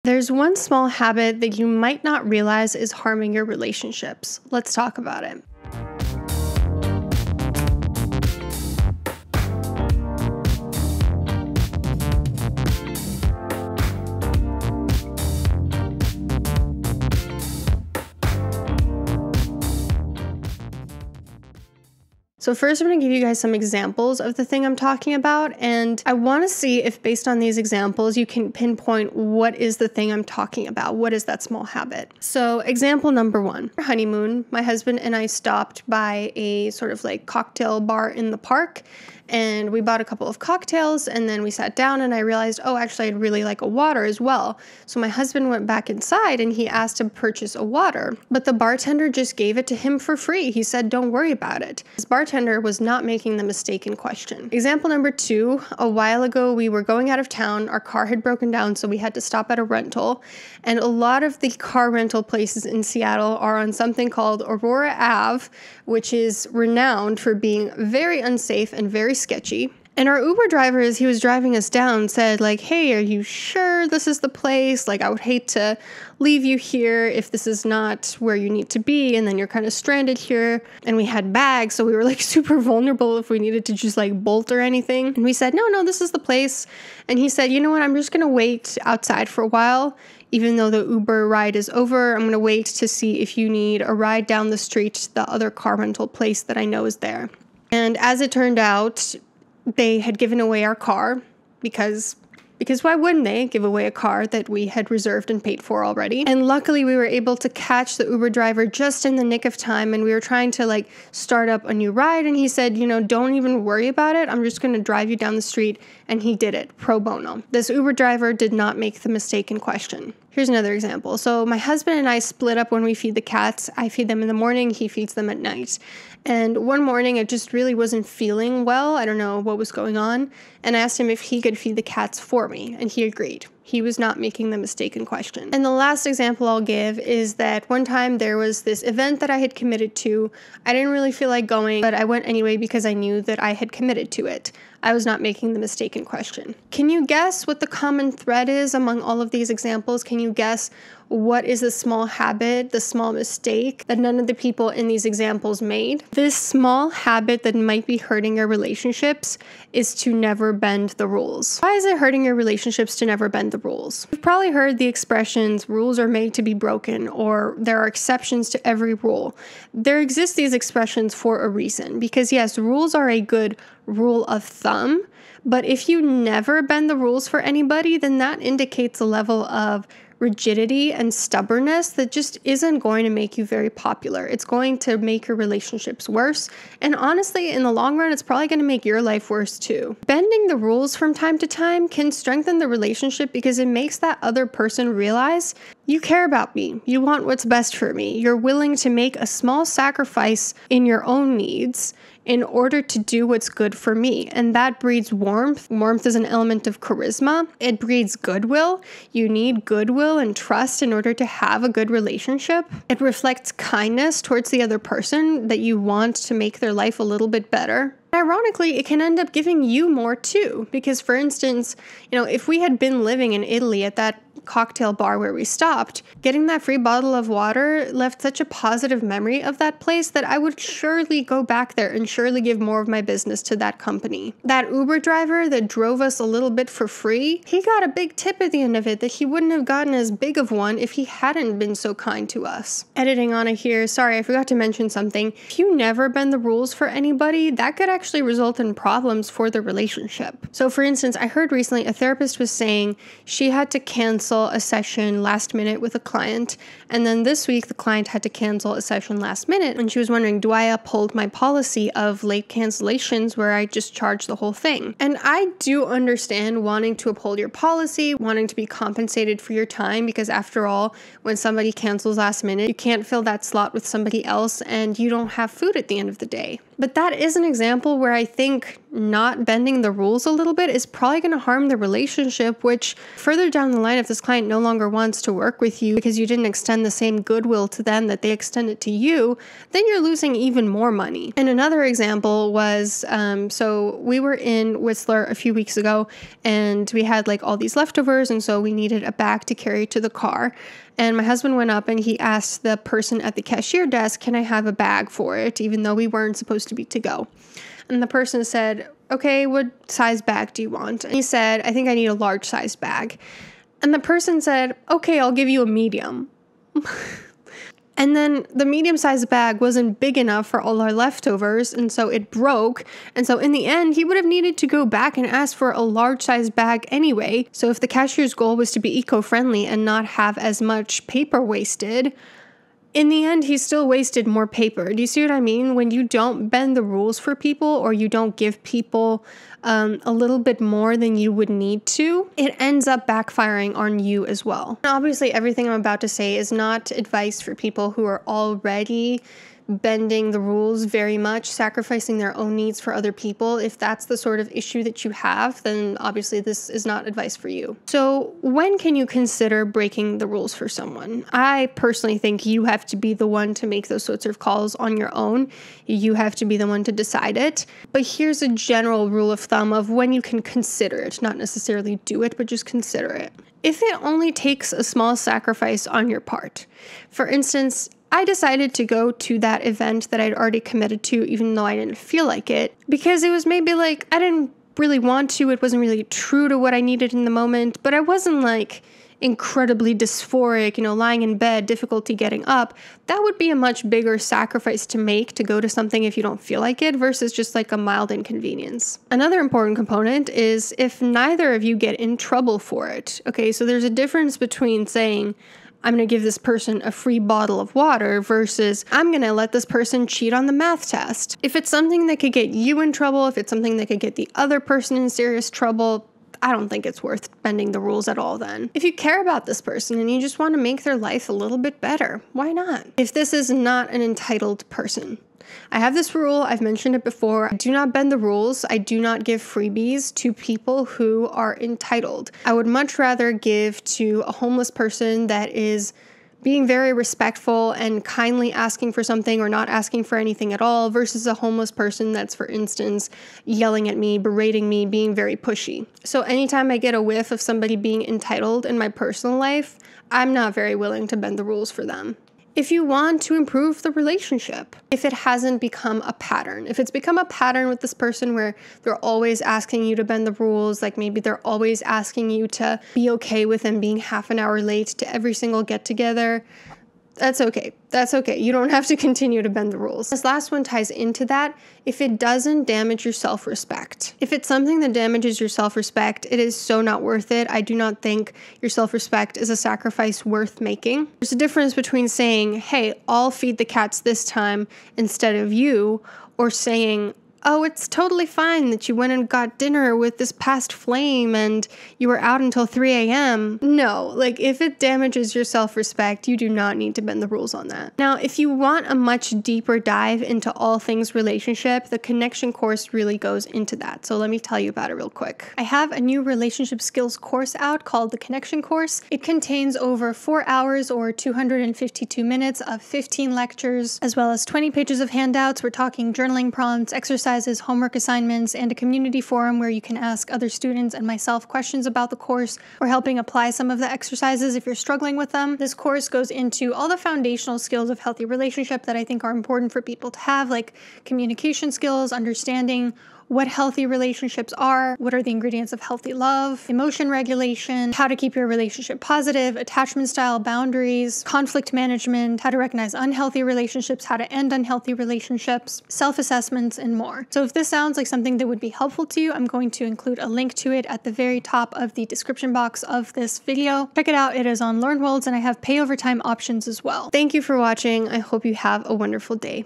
There's one small habit that you might not realize is harming your relationships. Let's talk about it. So first, I'm going to give you guys some examples of the thing I'm talking about, and I want to see if based on these examples, you can pinpoint what is the thing I'm talking about. What is that small habit? So example number one, our honeymoon, my husband and I stopped by a sort of like cocktail bar in the park, and we bought a couple of cocktails, and then we sat down and I realized, oh, actually I'd really like a water as well. So my husband went back inside and he asked to purchase a water, but the bartender just gave it to him for free. He said, don't worry about it. This bartender was not making the mistake in question. Example number two, a while ago we were going out of town, our car had broken down, so we had to stop at a rental, and a lot of the car rental places in Seattle are on something called Aurora Ave, which is renowned for being very unsafe and very sketchy. And our Uber driver, as he was driving us down, said like, hey, are you sure this is the place? Like, I would hate to leave you here if this is not where you need to be, and then you're kind of stranded here. And we had bags, so we were like super vulnerable if we needed to just like bolt or anything. And we said, no, this is the place. And he said, you know what, I'm just gonna wait outside for a while. Even though the Uber ride is over, I'm gonna wait to see if you need a ride down the street to the other car rental place that I know is there. And as it turned out, they had given away our car because why wouldn't they give away a car that we had reserved and paid for already? And luckily we were able to catch the Uber driver just in the nick of time, and we were trying to like start up a new ride, and he said, don't even worry about it. I'm just going to drive you down the street. And he did it pro bono. This Uber driver did not make the mistake in question. Here's another example. So my husband and I split up when we feed the cats. I feed them in the morning, he feeds them at night. And one morning I just really wasn't feeling well. I don't know what was going on. And I asked him if he could feed the cats for me, and he agreed. He was not making the mistake in question. And the last example I'll give is that one time there was this event that I had committed to. I didn't really feel like going, but I went anyway because I knew that I had committed to it. I was not making the mistake in question. Can you guess what the common thread is among all of these examples? Can you guess what is the small habit, the small mistake that none of the people in these examples made? This small habit that might be hurting your relationships is to never bend the rules. Why is it hurting your relationships to never bend the rules? You've probably heard the expressions, rules are made to be broken, or there are exceptions to every rule. There exist these expressions for a reason, because yes, rules are a good rule of thumb, but if you never bend the rules for anybody, then that indicates a level of rigidity and stubbornness that just isn't going to make you very popular. It's going to make your relationships worse. And honestly, in the long run, it's probably going to make your life worse too. Bending the rules from time to time can strengthen the relationship because it makes that other person realize you care about me. You want what's best for me. You're willing to make a small sacrifice in your own needs in order to do what's good for me. And that breeds warmth. Warmth is an element of charisma. It breeds goodwill. You need goodwill and trust in order to have a good relationship. It reflects kindness towards the other person, that you want to make their life a little bit better. Ironically, it can end up giving you more too, because for instance, if we had been living in Italy at that cocktail bar where we stopped, getting that free bottle of water left such a positive memory of that place that I would surely go back there and surely give more of my business to that company. That Uber driver that drove us a little bit for free, he got a big tip at the end of it that he wouldn't have gotten as big of one if he hadn't been so kind to us. Editing on it here, sorry, I forgot to mention something. If you never bend the rules for anybody, that could actually result in problems for the relationship. So for instance, I heard recently a therapist was saying she had to cancel a session last minute with a client, and then this week the client had to cancel a session last minute, and she was wondering, do I uphold my policy of late cancellations where I just charge the whole thing? And I do understand wanting to uphold your policy, wanting to be compensated for your time, because after all, when somebody cancels last minute, you can't fill that slot with somebody else and you don't have food at the end of the day. But that is an example where I think not bending the rules a little bit is probably going to harm the relationship, which further down the line, if this client no longer wants to work with you because you didn't extend the same goodwill to them that they extended to you, then you're losing even more money. And another example was, so we were in Whistler a few weeks ago and we had like all these leftovers, and so we needed a bag to carry to the car. And my husband went up and he asked the person at the cashier desk, can I have a bag for it, even though we weren't supposed to be to go? And the person said, okay, what size bag do you want? And he said, I think I need a large size bag. And the person said, okay, I'll give you a medium. And then the medium-sized bag wasn't big enough for all our leftovers, and so it broke. And so in the end, he would have needed to go back and ask for a large-sized bag anyway. So if the cashier's goal was to be eco-friendly and not have as much paper wasted, in the end, he still wasted more paper. Do you see what I mean? When you don't bend the rules for people, or you don't give people a little bit more than you would need to, it ends up backfiring on you as well. And obviously, everything I'm about to say is not advice for people who are already bending the rules very much, sacrificing their own needs for other people. If that's the sort of issue that you have, then obviously this is not advice for you. So when can you consider breaking the rules for someone? I personally think you have to be the one to make those sorts of calls on your own. You have to be the one to decide it. But here's a general rule of thumb of when you can consider it, not necessarily do it, but just consider it. If it only takes a small sacrifice on your part. For instance, I decided to go to that event that I'd already committed to, even though I didn't feel like it, because it was maybe like I didn't really want to. It wasn't really true to what I needed in the moment, but I wasn't like incredibly dysphoric, lying in bed, difficulty getting up. That would be a much bigger sacrifice to make, to go to something if you don't feel like it, versus just like a mild inconvenience. Another important component is if neither of you get in trouble for it. Okay, so there's a difference between saying, I'm going to give this person a free bottle of water versus I'm going to let this person cheat on the math test. If it's something that could get you in trouble, if it's something that could get the other person in serious trouble, I don't think it's worth bending the rules at all then. If you care about this person and you just want to make their life a little bit better, why not? If this is not an entitled person. I have this rule, I've mentioned it before. I do not bend the rules. I do not give freebies to people who are entitled. I would much rather give to a homeless person that is being very respectful and kindly asking for something or not asking for anything at all versus a homeless person that's, for instance, yelling at me, berating me, being very pushy. So anytime I get a whiff of somebody being entitled in my personal life, I'm not very willing to bend the rules for them. If you want to improve the relationship, if it hasn't become a pattern, if it's become a pattern with this person where they're always asking you to bend the rules, like maybe they're always asking you to be okay with them being half an hour late to every single get together, that's okay. That's okay. You don't have to continue to bend the rules. This last one ties into that. If it doesn't damage your self-respect. If it's something that damages your self-respect, it is so not worth it. I do not think your self-respect is a sacrifice worth making. There's a difference between saying, hey, I'll feed the cats this time instead of you, or saying, oh, it's totally fine that you went and got dinner with this past flame and you were out until 3 a.m. No, like if it damages your self-respect, you do not need to bend the rules on that. Now, if you want a much deeper dive into all things relationship, the connection course really goes into that. So let me tell you about it real quick. I have a new relationship skills course out called the Connection Course. It contains over 4 hours or 252 minutes of 15 lectures, as well as 20 pages of handouts. We're talking journaling prompts, exercises, homework assignments, and a community forum where you can ask other students and myself questions about the course or helping apply some of the exercises if you're struggling with them. This course goes into all the foundational skills of healthy relationship that I think are important for people to have, like communication skills, understanding what healthy relationships are, what are the ingredients of healthy love, emotion regulation, how to keep your relationship positive, attachment style boundaries, conflict management, how to recognize unhealthy relationships, how to end unhealthy relationships, self-assessments, and more. So if this sounds like something that would be helpful to you, I'm going to include a link to it at the very top of the description box of this video. Check it out. It is on LearnWorlds, and I have pay over time options as well. Thank you for watching. I hope you have a wonderful day.